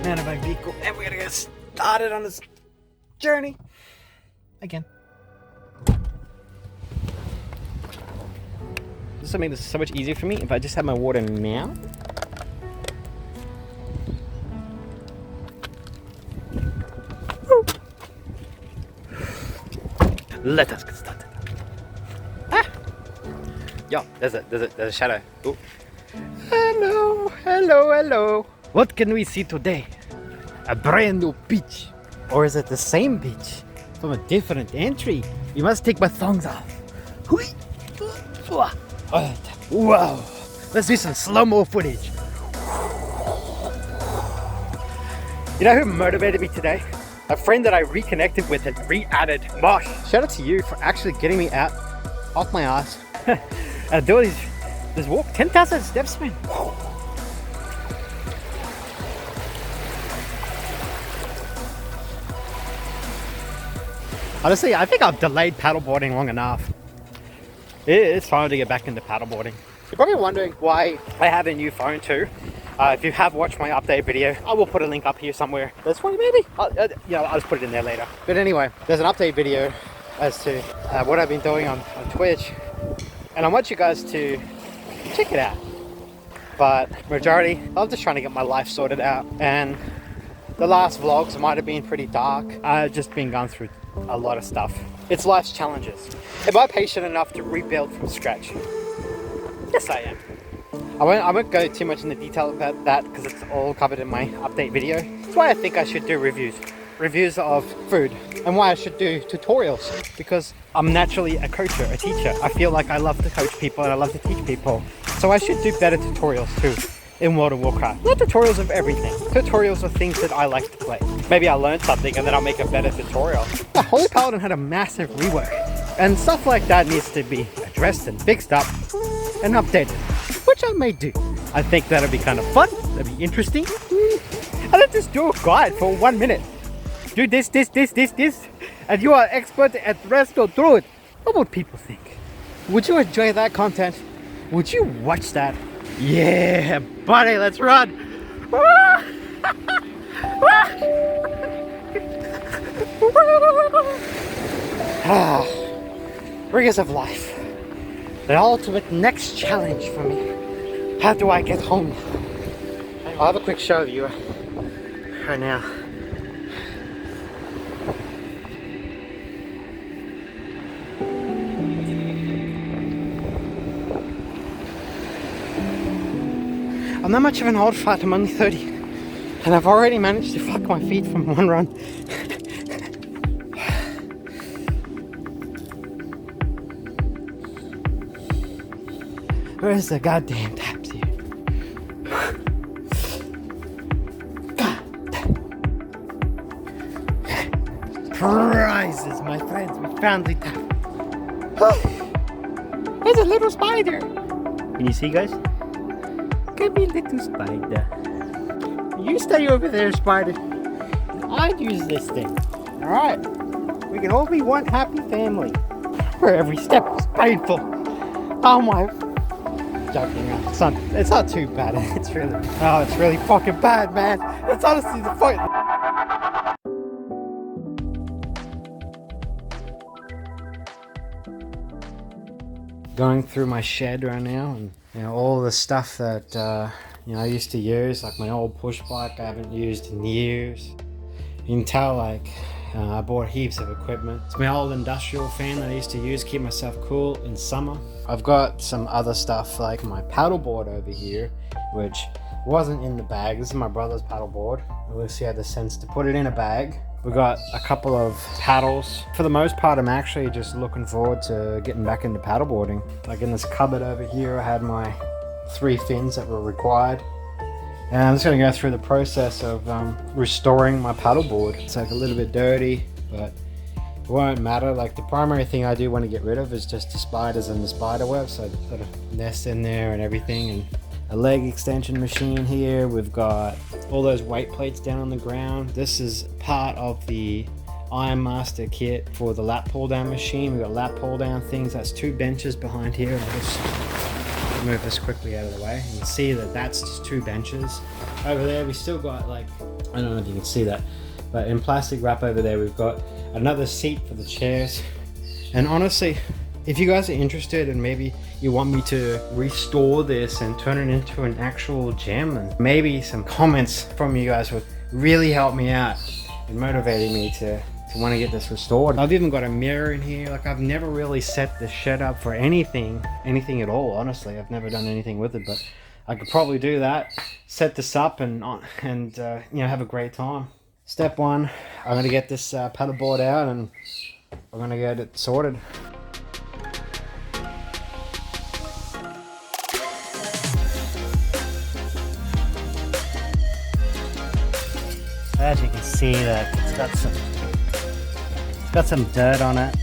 out of my vehicle and we're gonna get started on this journey again. This will make this so much easier for me if I just have my water now. Woo. Let us get started. Yo, there's a shadow. Ooh. Hello. What can we see today? A brand new beach. Or is it the same beach from a different entry? You must take my thongs off. Wow. Let's do some slow-mo footage. You know who motivated me today? A friend that I reconnected with and re-added. Mosh, shout out to you for actually getting me out off my ass and doing this walk. 10,000 steps, man. Honestly, I think I've delayed paddleboarding long enough. It's time to get back into paddleboarding. You're probably wondering why I have a new phone too. If you have watched my update video, I will put a link up here somewhere. This one maybe? I'll just put it in there later. But anyway, there's an update video as to what I've been doing on Twitch. And I want you guys to check it out. But majority, I'm just trying to get my life sorted out. And the last vlogs might have been pretty dark. I've just been going through a lot of stuff. It's life's challenges. Am I patient enough to rebuild from scratch? Yes, I am. I won't go too much into detail about that because it's all covered in my update video. That's why I think I should do reviews of food, and why I should do tutorials, because I'm naturally a coacher, a teacher. I feel like I love to coach people and I love to teach people. So I should do better tutorials too in World of Warcraft. Not tutorials of everything. Tutorials of things that I like to play. Maybe I learned something and then I'll make a better tutorial. Holy Paladin had a massive rework, and stuff like that needs to be addressed and fixed up and updated, which I may do. I think that'll be kind of fun, that'll be interesting. And let's just do a guide for 1 minute. Do this, and you are expert at the rest, go through it. What would people think? Would you enjoy that content? Would you watch that? Yeah, buddy, let's run. Rigors of life. The ultimate next challenge for me. How do I get home now? I'll have a quick show of you right now. I'm not much of an old fart, I'm only 30. And I've already managed to fuck my feet from one run. Where's the goddamn taps here? Prizes, my friends, we found the tap. There's a little spider. Can you see, guys? Come here, little spider. You stay over there, spider. I'd use this thing. Alright. We can all be one happy family. Where every step is painful. Oh my. Joking around. It's not too bad. It's really fucking bad, man. It's honestly the point. Going through my shed right now, and all the stuff that I used to use, like my old push bike I haven't used in years. You can tell I bought heaps of equipment. It's my old industrial fan that I used to use to keep myself cool in summer. I've got some other stuff like my paddleboard over here, which wasn't in the bag. This is my brother's paddleboard. At least he had the sense to put it in a bag. We got a couple of paddles. For the most part, I'm actually just looking forward to getting back into paddleboarding. Like in this cupboard over here, I had my 3 fins that were required. And I'm just going to go through the process of restoring my paddleboard. It's like a little bit dirty, but it won't matter. Like the primary thing I do want to get rid of is just the spiders and the spider web. So I put a nest in there and everything, and a leg extension machine here. We've got all those weight plates down on the ground. This is part of the Iron Master kit for the lap pull down machine. We've got lap pull down things. That's 2 benches behind here. I'll just move this quickly out of the way. You can see that that's just 2 benches. Over there we still got, like, I don't know if you can see that, but in plastic wrap over there we've got another seat for the chairs. And honestly, if you guys are interested and maybe you want me to restore this and turn it into an actual gym, and maybe some comments from you guys would really help me out and motivating me to want to get this restored. I've even got a mirror in here. Like, I've never really set the shed up for anything at all. Honestly, I've never done anything with it, but I could probably do that. Set this up and you know, have a great time. Step 1, I'm gonna get this paddleboard out and we're gonna get it sorted. As you can see, that it's got some dirt on it.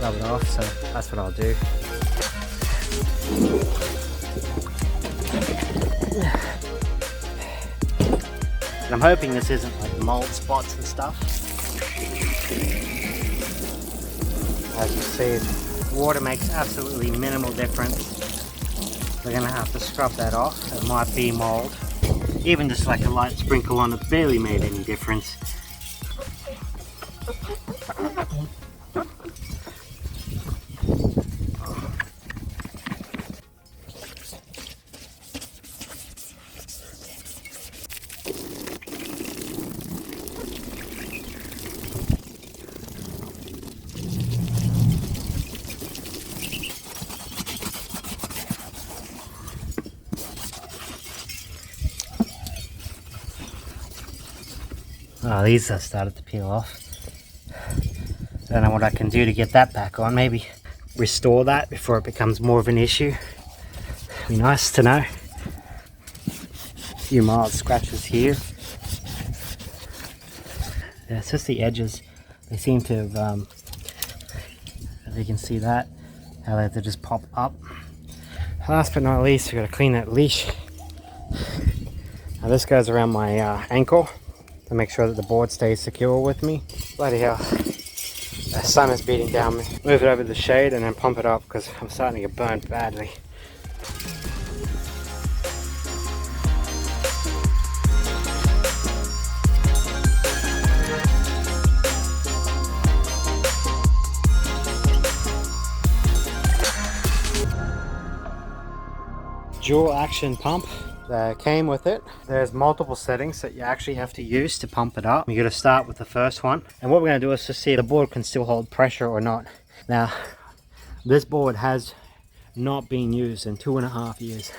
Rub it off, so that's what I'll do. And I'm hoping this isn't like mold spots and stuff. As you see, water makes absolutely minimal difference. We're gonna have to scrub that off. It might be mold. Even just like a light sprinkle on it barely made any difference. Oh, these have started to peel off. I don't know what I can do to get that back on. Maybe restore that before it becomes more of an issue. Be nice to know. A few mild scratches here. Yeah, it's just the edges. They seem to have, if you can see that, how they have to just pop up. Last but not least, we've got to clean that leash. Now this goes around my ankle to make sure that the board stays secure with me. Bloody hell. The sun is beating down me. Move it over the shade and then pump it up because I'm starting to get burnt badly. Dual action pump that came with it. There's multiple settings that you actually have to use to pump it up. You're going to start with the first one, and what we're going to do is to see if the board can still hold pressure or not. Now this board has not been used in 2.5 years.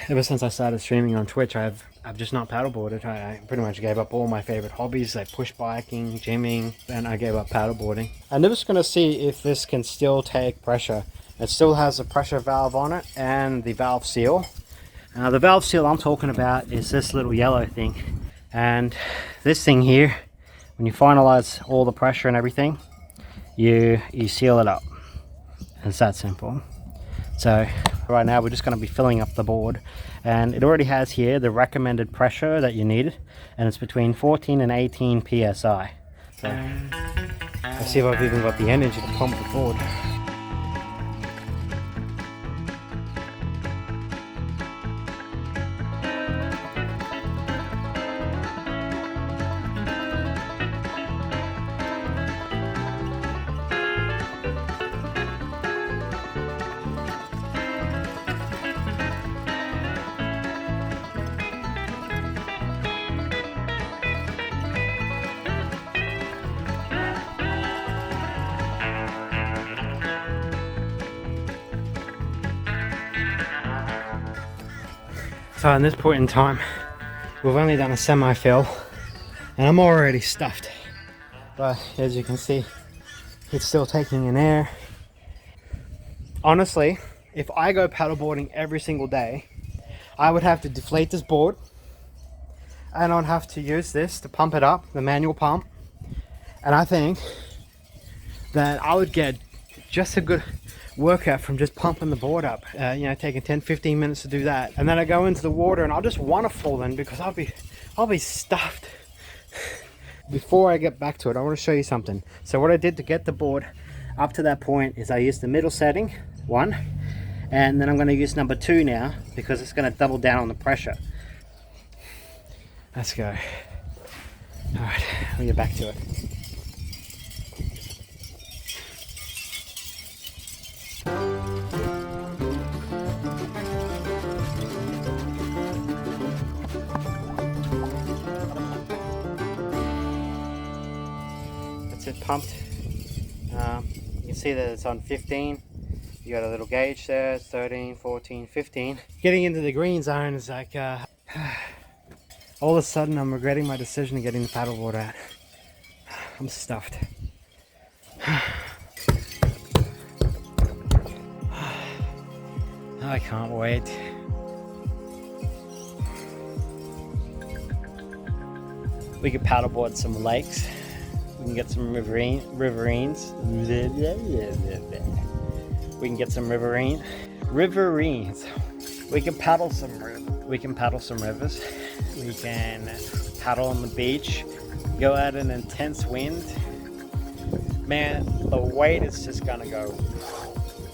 Ever since I started streaming on Twitch, I've just not paddleboarded. I pretty much gave up all my favorite hobbies like push biking, gymming, and I gave up paddleboarding. I'm just going to see if this can still take pressure. It still has a pressure valve on it and the valve seal. The valve seal I'm talking about is this little yellow thing, and this thing here, when you finalize all the pressure and everything, you seal it up. It's that simple. So right now we're just going to be filling up the board, and it already has here the recommended pressure that you need, and it's between 14 and 18 psi. So let's see if I've even got the energy to pump the board. So at this point in time, we've only done a semi-fill and I'm already stuffed. But as you can see, it's still taking in air. Honestly, if I go paddleboarding every single day, I would have to deflate this board and I'd have to use this to pump it up, the manual pump. And I think that I would get just a good workout from just pumping the board up, you know, taking 10-15 minutes to do that, and then I go into the water and I'll just want to fall in because I'll be stuffed. Before I get back to it, I want to show you something. So what I did to get the board up to that point is I used the middle setting, 1, And then I'm going to use number 2 now because it's going to double down on the pressure. Let's go. Alright, we'll get back to it. That's it, pumped. You can see that it's on 15. You got a little gauge there, 13, 14, 15. Getting into the green zone is like, all of a sudden I'm regretting my decision to getting the paddleboard out. I'm stuffed. I can't wait. We could paddleboard some lakes. We can get some riverines. We can get some riverines. We can paddle some rivers. We can paddle on the beach. Go out in intense wind. Man, the weight is just gonna go.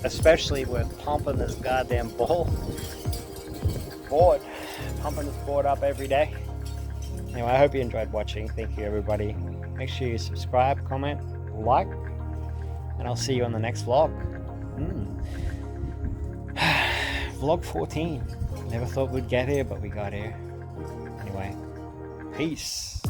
Especially with pumping this goddamn board. Pumping this board up every day. Anyway, I hope you enjoyed watching. Thank you, everybody. Make sure you subscribe, comment, like, and I'll see you on the next vlog. Vlog 14. Never thought we'd get here, but we got here. Anyway, peace.